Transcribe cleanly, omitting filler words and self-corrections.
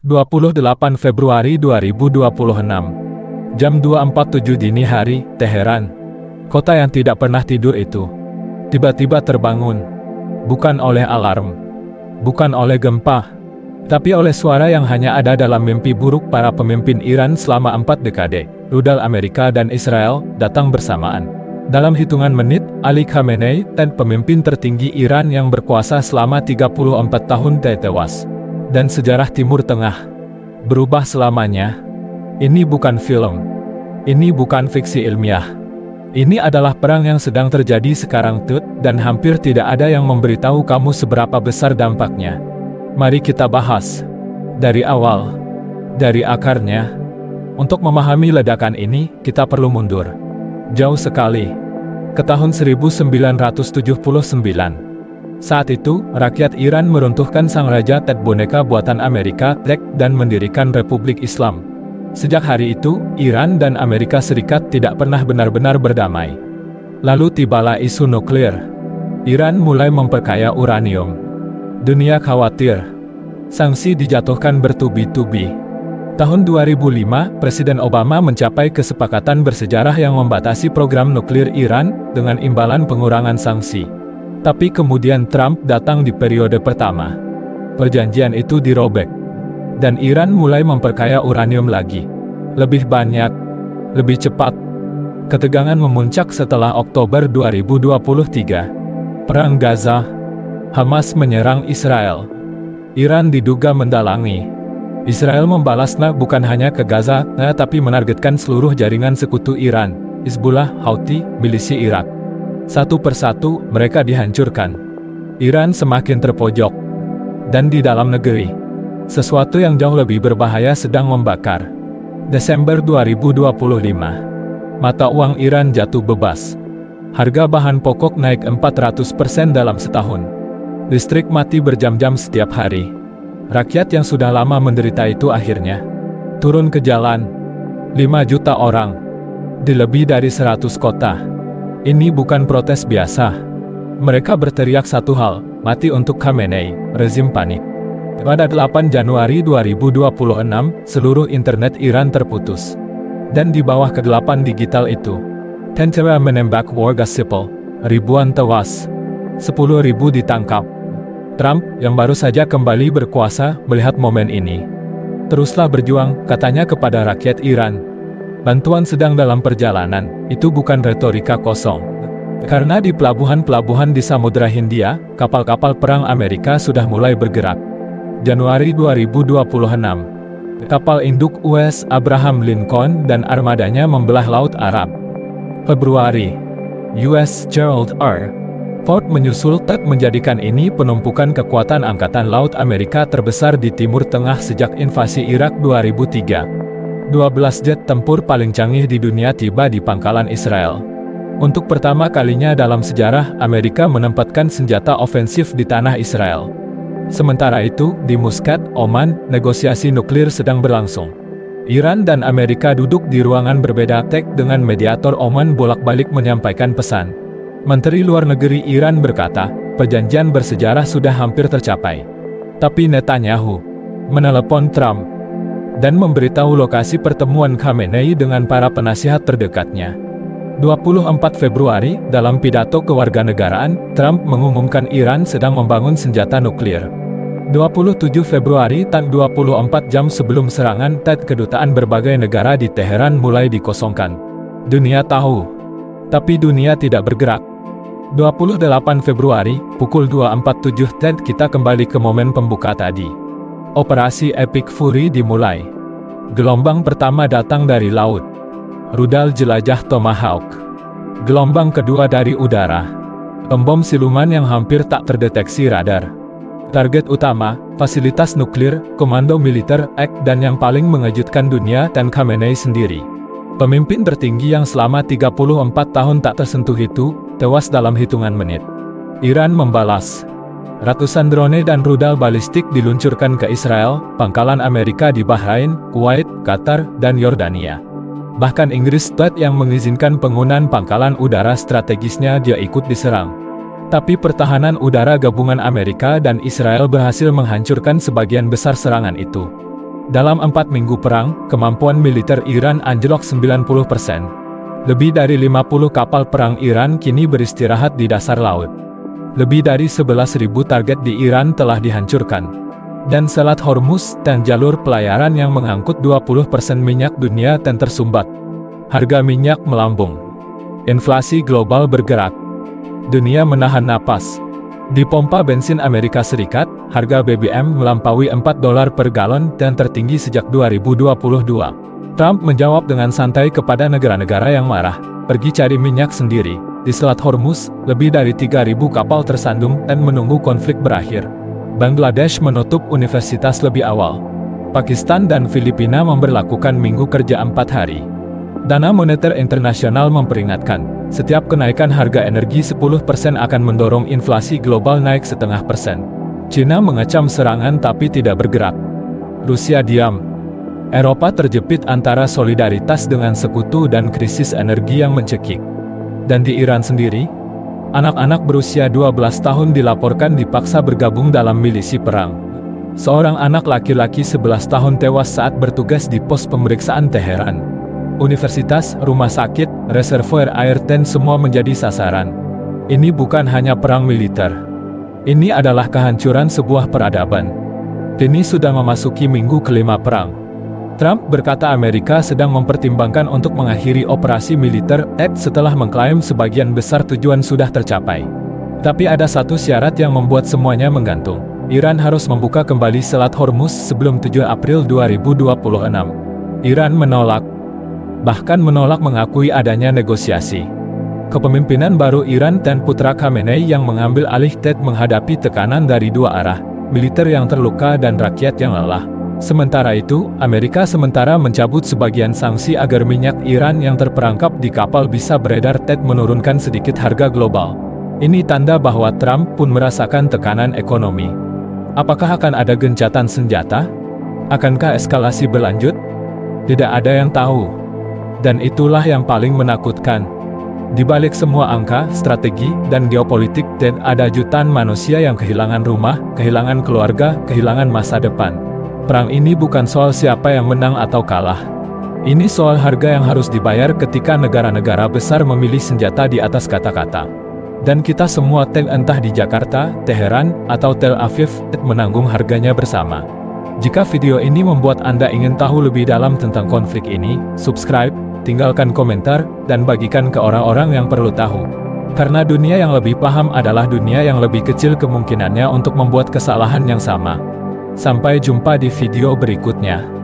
28 Februari 2026. Jam 2.47 dini hari, Teheran. Kota yang tidak pernah tidur itu tiba-tiba terbangun. Bukan oleh alarm, bukan oleh gempa, tapi oleh suara yang hanya ada dalam mimpi buruk para pemimpin Iran selama 4 dekade. Rudal Amerika dan Israel datang bersamaan. Dalam hitungan menit, Ali Khamenei, dan pemimpin tertinggi Iran yang berkuasa selama 34 tahun tewas. Dan sejarah Timur Tengah berubah selamanya. Ini bukan film. Ini bukan fiksi ilmiah. Ini adalah perang yang sedang terjadi sekarang dan hampir tidak ada yang memberitahu kamu seberapa besar dampaknya. Mari kita bahas dari awal, dari akarnya. Untuk memahami ledakan ini, kita perlu mundur jauh sekali ke tahun 1979. Saat itu, rakyat Iran meruntuhkan sang raja Ted boneka buatan Amerika, dan mendirikan Republik Islam. Sejak hari itu, Iran dan Amerika Serikat tidak pernah benar-benar berdamai. Lalu tibalah isu nuklir. Iran mulai memperkaya uranium. Dunia khawatir. Sanksi dijatuhkan bertubi-tubi. Tahun 2005, Presiden Obama mencapai kesepakatan bersejarah yang membatasi program nuklir Iran dengan imbalan pengurangan sanksi. Tapi kemudian Trump datang di periode pertama. Perjanjian itu dirobek. Dan Iran mulai memperkaya uranium lagi. Lebih banyak, lebih cepat. Ketegangan memuncak setelah Oktober 2023. Perang Gaza. Hamas menyerang Israel. Iran diduga mendalangi. Israel membalasnya bukan hanya ke Gaza, tapi menargetkan seluruh jaringan sekutu Iran, Hizbullah, Houthi, milisi Irak. Satu persatu, mereka dihancurkan. Iran semakin terpojok. Dan di dalam negeri, sesuatu yang jauh lebih berbahaya sedang membakar. Desember 2025. Mata uang Iran jatuh bebas. Harga bahan pokok naik 400% dalam setahun. Listrik mati berjam-jam setiap hari. Rakyat yang sudah lama menderita itu akhirnya turun ke jalan. 5 juta orang. Di lebih dari 100 kota. Ini bukan protes biasa. Mereka berteriak satu hal, mati untuk Khamenei, rezim panik. Pada 8 Januari 2026, seluruh internet Iran terputus. Dan di bawah kegelapan digital itu, tentara menembak warga sipil, ribuan tewas, 10.000 ditangkap. Trump, yang baru saja kembali berkuasa, melihat momen ini. Teruslah berjuang, katanya kepada rakyat Iran. Bantuan sedang dalam perjalanan, itu bukan retorika kosong. Karena di pelabuhan-pelabuhan di Samudra Hindia, kapal-kapal perang Amerika sudah mulai bergerak. Januari 2026. Kapal induk US Abraham Lincoln dan armadanya membelah Laut Arab. Februari. US Gerald R. Ford menyusul menjadikan ini penumpukan kekuatan Angkatan Laut Amerika terbesar di Timur Tengah sejak invasi Irak 2003. 12 jet tempur paling canggih di dunia tiba di pangkalan Israel. Untuk pertama kalinya dalam sejarah, Amerika menempatkan senjata ofensif di tanah Israel. Sementara itu, di Muscat, Oman, negosiasi nuklir sedang berlangsung. Iran dan Amerika duduk di ruangan berbeda, dengan mediator Oman bolak-balik menyampaikan pesan. Menteri Luar Negeri Iran berkata, perjanjian bersejarah sudah hampir tercapai. Tapi Netanyahu menelepon Trump dan memberitahu lokasi pertemuan Khamenei dengan para penasihat terdekatnya. 24 Februari, dalam pidato kewarganegaraan, Trump mengumumkan Iran sedang membangun senjata nuklir. 27 Februari, 24 jam sebelum serangan, kedutaan berbagai negara di Teheran mulai dikosongkan. Dunia tahu, tapi dunia tidak bergerak. 28 Februari, pukul 2.47 kita kembali ke momen pembuka tadi. Operasi Epic Fury dimulai. Gelombang pertama datang dari laut. Rudal jelajah Tomahawk. Gelombang kedua dari udara. Bom siluman yang hampir tak terdeteksi radar. Target utama, fasilitas nuklir, komando militer, dan yang paling mengejutkan dunia dan Khamenei sendiri. Pemimpin tertinggi yang selama 34 tahun tak tersentuh itu, tewas dalam hitungan menit. Iran membalas. Ratusan drone dan rudal balistik diluncurkan ke Israel, pangkalan Amerika di Bahrain, Kuwait, Qatar, dan Yordania. Bahkan Inggris yang mengizinkan penggunaan pangkalan udara strategisnya dia ikut diserang. Tapi pertahanan udara gabungan Amerika dan Israel berhasil menghancurkan sebagian besar serangan itu. Dalam 4 minggu perang, kemampuan militer Iran anjlok 90%. Lebih dari 50 kapal perang Iran kini beristirahat di dasar laut. Lebih dari 11.000 target di Iran telah dihancurkan. Dan Selat Hormuz dan jalur pelayaran yang mengangkut 20% minyak dunia dan tersumbat. Harga minyak melambung. Inflasi global bergerak. Dunia menahan napas. Di pompa bensin Amerika Serikat, harga BBM melampaui $4 per galon dan tertinggi sejak 2022. Trump menjawab dengan santai kepada negara-negara yang marah, pergi cari minyak sendiri. Di Selat Hormuz, lebih dari 3.000 kapal tersandung dan menunggu konflik berakhir. Bangladesh menutup universitas lebih awal. Pakistan dan Filipina memberlakukan minggu kerja 4 hari. Dana Moneter Internasional memperingatkan, setiap kenaikan harga energi 10% akan mendorong inflasi global naik 0,5%. Cina mengecam serangan tapi tidak bergerak. Rusia diam. Eropa terjepit antara solidaritas dengan sekutu dan krisis energi yang mencekik. Dan di Iran sendiri, anak-anak berusia 12 tahun dilaporkan dipaksa bergabung dalam milisi perang. Seorang anak laki-laki 11 tahun tewas saat bertugas di pos pemeriksaan Teheran. Universitas, rumah sakit, reservoir air dan semua menjadi sasaran. Ini bukan hanya perang militer. Ini adalah kehancuran sebuah peradaban. Kini sudah memasuki minggu kelima perang. Trump berkata Amerika sedang mempertimbangkan untuk mengakhiri operasi militer setelah mengklaim sebagian besar tujuan sudah tercapai. Tapi ada satu syarat yang membuat semuanya menggantung. Iran harus membuka kembali Selat Hormuz sebelum 7 April 2026. Iran menolak. Bahkan menolak mengakui adanya negosiasi. Kepemimpinan baru Iran dan putra Khamenei yang mengambil alih menghadapi tekanan dari dua arah, militer yang terluka dan rakyat yang lelah. Sementara itu, Amerika mencabut sebagian sanksi agar minyak Iran yang terperangkap di kapal bisa beredar menurunkan sedikit harga global. Ini tanda bahwa Trump pun merasakan tekanan ekonomi. Apakah akan ada gencatan senjata? Akankah eskalasi berlanjut? Tidak ada yang tahu. Dan itulah yang paling menakutkan. Di balik semua angka, strategi, dan geopolitik, ada jutaan manusia yang kehilangan rumah, kehilangan keluarga, kehilangan masa depan. Perang ini bukan soal siapa yang menang atau kalah. Ini soal harga yang harus dibayar ketika negara-negara besar memilih senjata di atas kata-kata. Dan kita semua entah di Jakarta, Teheran, atau Tel Aviv, menanggung harganya bersama. Jika video ini membuat Anda ingin tahu lebih dalam tentang konflik ini, subscribe, tinggalkan komentar, dan bagikan ke orang-orang yang perlu tahu. Karena dunia yang lebih paham adalah dunia yang lebih kecil kemungkinannya untuk membuat kesalahan yang sama. Sampai jumpa di video berikutnya.